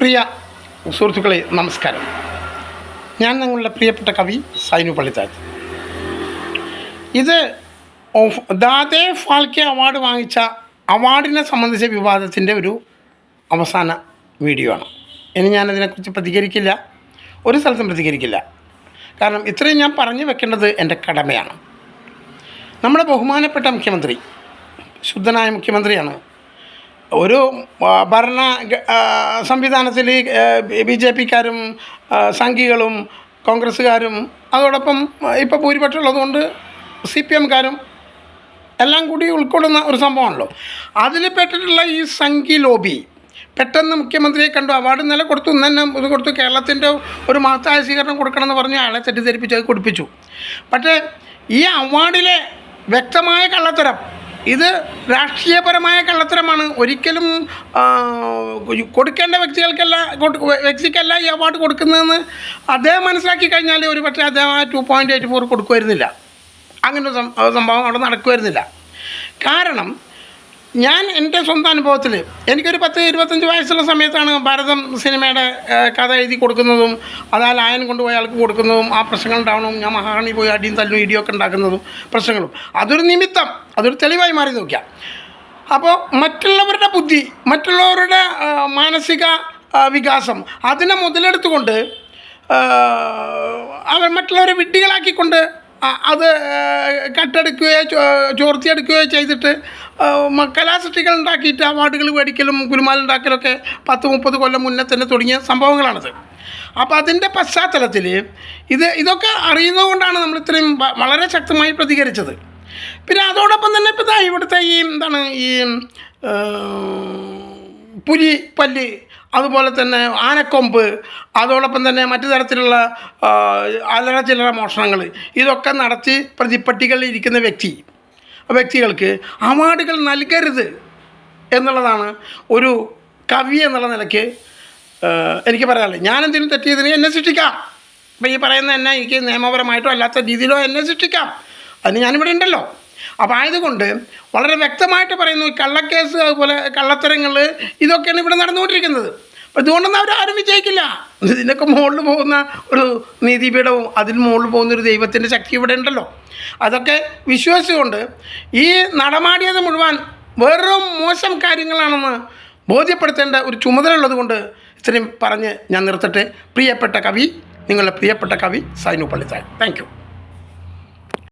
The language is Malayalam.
പ്രിയ സുഹൃത്തുക്കളെ നമസ്കാരം. ഞാൻ നിങ്ങളുടെ പ്രിയപ്പെട്ട കവി സൈനു പള്ളിത്താഴത്ത്. ഇത് ദാദേ ഫാൽക്കെ അവാർഡ് വാങ്ങിച്ച അവാർഡിനെ സംബന്ധിച്ച വിവാദത്തിൻ്റെ ഒരു അവസാന വീഡിയോ ആണ്. ഇനി ഞാനതിനെക്കുറിച്ച് പ്രതികരിക്കില്ല, ഒരു സ്ഥലത്തും പ്രതികരിക്കില്ല. കാരണം ഇത്രയും ഞാൻ പറഞ്ഞു വെക്കേണ്ടത് എൻ്റെ കടമയാണ്. നമ്മുടെ ബഹുമാനപ്പെട്ട മുഖ്യമന്ത്രി, ശുദ്ധനായ മുഖ്യമന്ത്രിയാണ്. ഒരു ഭരണ സംവിധാനത്തിൽ BJPക്കാരും സംഘികളും കോൺഗ്രസ്സുകാരും അതോടൊപ്പം ഇപ്പോൾ ഭൂരിപക്ഷം ഉള്ളതുകൊണ്ട് CPMക്കാരും എല്ലാം കൂടി ഉൾക്കൊള്ളുന്ന ഒരു സംഭവമാണല്ലോ. അതിൽ പെട്ടിട്ടുള്ള ഈ സംഘി ലോബി പെട്ടെന്ന് മുഖ്യമന്ത്രിയെ കണ്ടു, അവാർഡ് നില കൊടുത്തു, ഇന്ന് തന്നെ ഇത് കൊടുത്തു, കേരളത്തിൻ്റെ ഒരു മഹത്തായ സ്വീകരണം കൊടുക്കണമെന്ന് പറഞ്ഞ് ആളെ തെറ്റിദ്ധരിപ്പിച്ച് അത് കൊടുപ്പിച്ചു. പക്ഷേ ഈ അവാർഡിലെ വ്യക്തമായ കള്ളത്തരം, ഇത് രാഷ്ട്രീയപരമായ കള്ളത്തരമാണ്. ഒരിക്കലും കൊടുക്കേണ്ട വ്യക്തിക്കല്ല ഈ അവാർഡ് കൊടുക്കുന്നതെന്ന് അദ്ദേഹം മനസ്സിലാക്കി കഴിഞ്ഞാൽ ഒരു പക്ഷേ അദ്ദേഹം 2.84 കൊടുക്കുമായിരുന്നില്ല. അങ്ങനൊരു സംഭവം അവിടെ നടക്കുമായിരുന്നില്ല. കാരണം ഞാൻ എൻ്റെ സ്വന്തം അനുഭവത്തിൽ എനിക്കൊരു 10-25 വയസ്സുള്ള സമയത്താണ് ഭാരതം സിനിമയുടെ കഥ എഴുതി കൊടുക്കുന്നതും അത് ആ ലായൻ കൊണ്ടുപോയി ആൾക്ക് കൊടുക്കുന്നതും ആ പ്രശ്നങ്ങൾ ഉണ്ടാവണവും ഞാൻ മഹാറാണി പോയി അടിയും തല്ലും ഇടിയൊക്കെ ഉണ്ടാക്കുന്നതും പ്രശ്നങ്ങളും അതൊരു നിമിത്തം, അതൊരു തെളിവായി മാറി നോക്കിയാൽ. അപ്പോൾ മറ്റുള്ളവരുടെ ബുദ്ധി, മറ്റുള്ളവരുടെ മാനസിക വികാസം അതിനെ മുതലെടുത്തുകൊണ്ട് അവർ മറ്റുള്ളവരെ വിഡ്ഢികളാക്കിക്കൊണ്ട് അത് കട്ടെടുക്കുകയോ ചോർത്തിയെടുക്കുകയോ ചെയ്തിട്ട് കലാസൃഷ്ടികൾ ഉണ്ടാക്കിയിട്ട് അവാർഡുകൾ മേടിക്കലും ഗുലുമാലുണ്ടാക്കലൊക്കെ 10-30 കൊല്ലം മുന്നേ തന്നെ തുടങ്ങിയ സംഭവങ്ങളാണിത്. അപ്പോൾ അതിൻ്റെ പശ്ചാത്തലത്തിൽ ഇതൊക്കെ അറിയുന്നതുകൊണ്ടാണ് നമ്മൾ ഇത്രയും വളരെ ശക്തമായി പ്രതികരിച്ചത്. പിന്നെ അതോടൊപ്പം തന്നെ ഇപ്പോൾ ഇവിടുത്തെ ഈ പുലി പല്ല്, അതുപോലെ തന്നെ ആനക്കൊമ്പ്, അതോടൊപ്പം തന്നെ മറ്റു തരത്തിലുള്ള അല്ലറ ചില്ലറ മോഷണങ്ങൾ ഇതൊക്കെ നടത്തി പ്രതിപ്പട്ടികളിൽ ഇരിക്കുന്ന വ്യക്തികൾക്ക് അവാർഡുകൾ നൽകരുത് എന്നുള്ളതാണ് ഒരു കവി എന്നുള്ള നിലയ്ക്ക് എനിക്ക് പറയാനുള്ളത്. ഞാനെന്തെങ്കിലും തെറ്റ് ചെയ്തതിന് എന്നെ ശിക്ഷിക്കാം. അപ്പോൾ ഈ പറയുന്ന എന്നെ എനിക്ക് നിയമപരമായിട്ടോ അല്ലാത്ത രീതിയിലോ എന്നെ ശിക്ഷിക്കാം. അതിന് ഞാനിവിടെ ഉണ്ടല്ലോ. അപ്പോൾ ആയതുകൊണ്ട് വളരെ വ്യക്തമായിട്ട് പറയുന്നു, കള്ളക്കേസ് അതുപോലെ കള്ളത്തരങ്ങൾ ഇതൊക്കെയാണ് ഇവിടെ നടന്നുകൊണ്ടിരിക്കുന്നത്. അപ്പോൾ ഇതുകൊണ്ടൊന്നും അവരാരും വിജയിക്കില്ല. ഇതിനൊക്കെ മുകളിൽ പോകുന്ന ഒരു നീതിപീഠവും അതിന് മുകളിൽ പോകുന്നൊരു ദൈവത്തിൻ്റെ ശക്തി ഇവിടെ ഉണ്ടല്ലോ. അതൊക്കെ വിശ്വസിച്ചുകൊണ്ട് ഈ നടമാടിയത് മുഴുവൻ വെറും മോശം കാര്യങ്ങളാണെന്ന് ബോധ്യപ്പെടുത്തേണ്ട ഒരു ചുമതല ഉള്ളതുകൊണ്ട് ഇത്രയും പറഞ്ഞ് ഞാൻ നിർത്തട്ടെ. പ്രിയപ്പെട്ട കവി, നിങ്ങളുടെ പ്രിയപ്പെട്ട കവി സൈനു പള്ളിത്താഴത്ത്. Thank you.